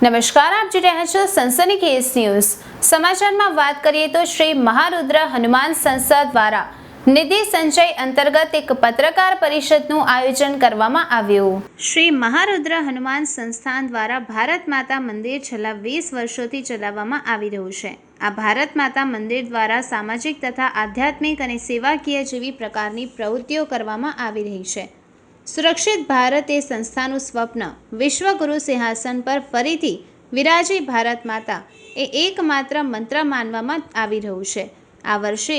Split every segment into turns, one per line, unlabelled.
નમસ્કાર, આપ જોઈ રહ્યા છો સનસનીખેજ ન્યૂઝ। સમાચારમાં વાત કરીએ તો શ્રી મહારુદ્ર હનુમાન સંસ્થા દ્વારા નિધિ સંચય અંતર્ગત એક પત્રકાર પરિષદનું આયોજન કરવામાં આવ્યું। શ્રી મહારુદ્ર હનુમાન સંસ્થાન દ્વારા ભારત માતા મંદિર છેલ્લા 20 વર્ષોથી ચલાવવામાં આવી રહ્યું છે। આ ભારત માતા મંદિર દ્વારા સામાજિક તથા આધ્યાત્મિક અને સેવાકીય જેવી પ્રકારની પ્રવૃત્તિઓ કરવામાં આવી રહી છે। સુરક્ષિત ભારત એ સંસ્થાનું સ્વપ્ન વિશ્વગુરુ સિંહાસન પર ફરીથી વિરાજી ભારત માતા એ એકમાત્ર મંત્ર માનવામાં આવી રહ્યું છે। આ વર્ષે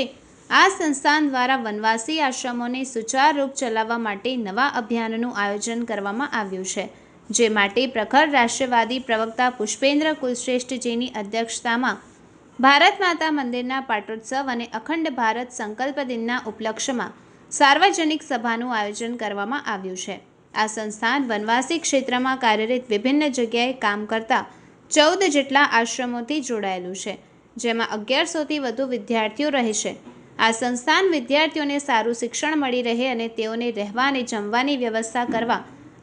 આ સંસ્થાન દ્વારા વનવાસી આશ્રમોને સુચારુરૂપ ચલાવવા માટે નવા અભિયાનનું આયોજન કરવામાં આવ્યું છે, જે માટે પ્રખર રાષ્ટ્રવાદી પ્રવક્તા પુષ્પેન્દ્ર કુલશ્રેષ્ઠજીની અધ્યક્ષતામાં ભારત માતા મંદિરના પાટોત્સવ અને અખંડ ભારત સંકલ્પ દિનના ઉપલક્ષ્યમાં સાર્વજનિક સભાનું આયોજન કરવામાં આવ્યું છે। આ સંસ્થાન વનવાસી ક્ષેત્રમાં કાર્યરત વિભિન્ન જગ્યાએ કામ કરતા 14 જેટલા આશ્રમોથી જોડાયેલું છે, જેમાં 1100થી વધુ વિદ્યાર્થીઓ રહે છે। આ સંસ્થાન વિદ્યાર્થીઓને સારું શિક્ષણ મળી રહે અને તેઓને રહેવા અને જમવાની વ્યવસ્થા કરવા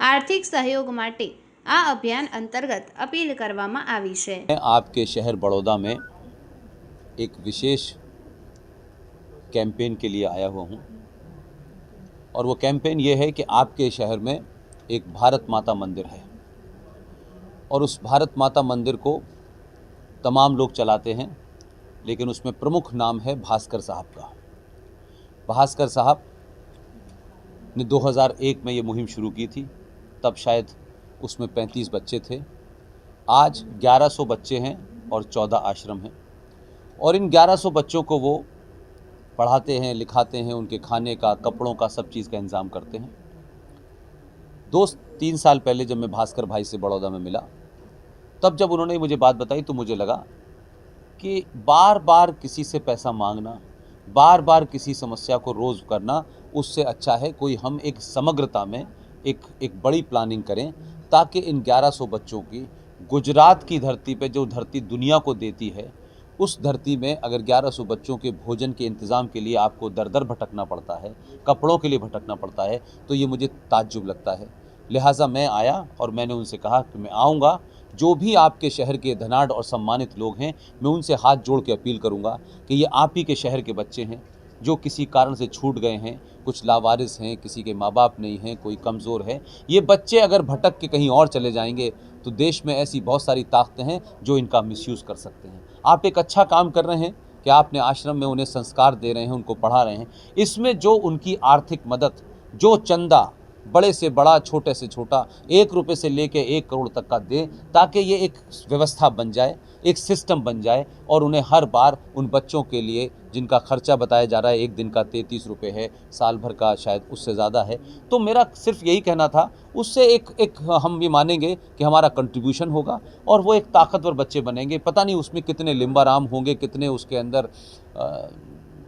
આર્થિક સહયોગ માટે આ અભિયાન અંતર્ગત અપીલ કરવામાં આવી છે।
आपके शहर बड़ौदा में एक विशेष कैंपेन के लिए आया हुआ हूँ और वो कैंपेन ये है कि आपके शहर में एक भारत माता मंदिर है और उस भारत माता मंदिर को तमाम लोग चलाते हैं, लेकिन उसमें प्रमुख नाम है भास्कर साहब का। भास्कर साहब ने 2001 में ये मुहिम शुरू की थी, तब शायद उसमें 35 बच्चे थे। आज 1100 बच्चे हैं और 14 आश्रम हैं और इन 1100 बच्चों को वो पढ़ाते हैं, लिखाते हैं, उनके खाने का, कपड़ों का, सब चीज़ का इंतज़ाम करते हैं। 2-3 साल पहले जब मैं भास्कर भाई से बड़ौदा में मिला, तब जब उन्होंने मुझे बात बताई तो मुझे लगा कि बार बार किसी से पैसा मांगना, बार बार किसी समस्या को रोज़ करना, उससे अच्छा है कोई हम एक समग्रता में एक बड़ी प्लानिंग करें, ताकि इन 1100 बच्चों की गुजरात की धरती पे, जो धरती दुनिया को देती है, उस धरती में अगर 1100 बच्चों के भोजन के इंतज़ाम के लिए आपको दर दर भटकना पड़ता है, कपड़ों के लिए भटकना पड़ता है, तो ये मुझे ताज्जुब लगता है। लिहाजा मैं आया और मैंने उनसे कहा कि मैं आऊँगा, जो भी आपके शहर के धनाढ़ और सम्मानित लोग हैं, मैं उनसे हाथ जोड़ के अपील करूँगा कि ये आप ही के शहर के बच्चे हैं जो किसी कारण से छूट गए हैं, कुछ लावारिस हैं, किसी के माँ बाप नहीं हैं, कोई कमज़ोर है। ये बच्चे अगर भटक के कहीं और चले जाएंगे तो देश में ऐसी बहुत सारी ताकतें हैं जो इनका मिसयूज़ कर सकते हैं। आप एक अच्छा काम कर रहे हैं कि आपने आश्रम में उन्हें संस्कार दे रहे हैं, उनको पढ़ा रहे हैं। इसमें जो उनकी आर्थिक मदद, जो चंदा, बड़े से बड़ा, छोटे से छोटा, 1 रुपये से लेके 1 करोड़ तक का दें, ताकि ये एक व्यवस्था बन जाए, एक सिस्टम बन जाए और उन्हें हर बार उन बच्चों के लिए जिनका खर्चा बताया जा रहा है, एक दिन का 33 रुपये है, साल भर का शायद उससे ज़्यादा है, तो मेरा सिर्फ यही कहना था, उससे एक हम ये मानेंगे कि हमारा कंट्रीब्यूशन होगा और वो एक ताकतवर बच्चे बनेंगे। पता नहीं उसमें कितने लिम्बाराम होंगे, कितने उसके अंदर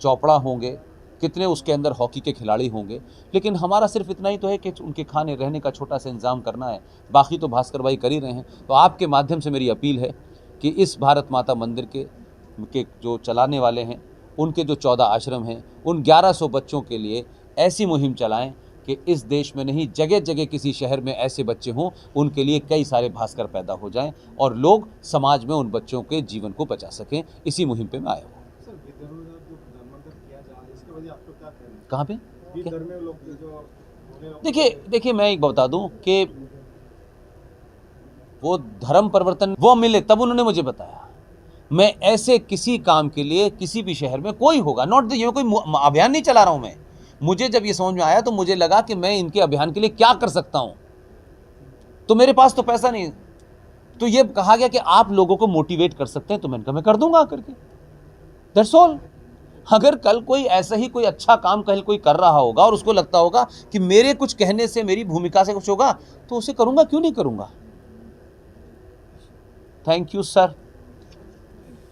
चौपड़ा होंगे, कितने उसके अंदर हॉकी के खिलाड़ी होंगे, लेकिन हमारा सिर्फ इतना ही तो है कि उनके खाने रहने का छोटा सा इंतज़ाम करना है। बाकी तो भास्कर भाई कर ही रहे हैं। तो आपके माध्यम से मेरी अपील है कि इस भारत माता मंदिर के जो चलाने वाले हैं, उनके जो 14 आश्रम हैं, उन 1100 बच्चों के लिए ऐसी मुहिम चलाएं कि इस देश में नहीं, जगह जगह किसी शहर में ऐसे बच्चे हों, उनके लिए कई सारे भास्कर पैदा हो जाएं और लोग समाज में उन बच्चों के जीवन को बचा सकें। इसी मुहिम पे मैं आया हूँ। कहाँ पे? देखिए मैं एक बता दूं कि वो धर्म परिवर्तन वो मिले तब उन्होंने मुझे बताया। मैं ऐसे किसी काम के लिए किसी भी शहर में कोई होगा, नॉट ये कोई अभियान नहीं चला रहा हूं मैं। मुझे जब ये समझ में आया तो मुझे लगा कि मैं इनके अभियान के लिए क्या कर सकता हूं, तो मेरे पास तो पैसा नहीं, तो ये कहा गया कि आप लोगों को मोटिवेट कर सकते हैं, तो मैंने कहा मैं कर दूंगा करके। That's all. अगर कल कोई ऐसा ही कोई अच्छा काम कल कोई कर रहा होगा और उसको लगता होगा कि मेरे कुछ कहने से, मेरी भूमिका से कुछ होगा, तो उसे करूंगा, क्यों नहीं करूंगा। Thank you sir.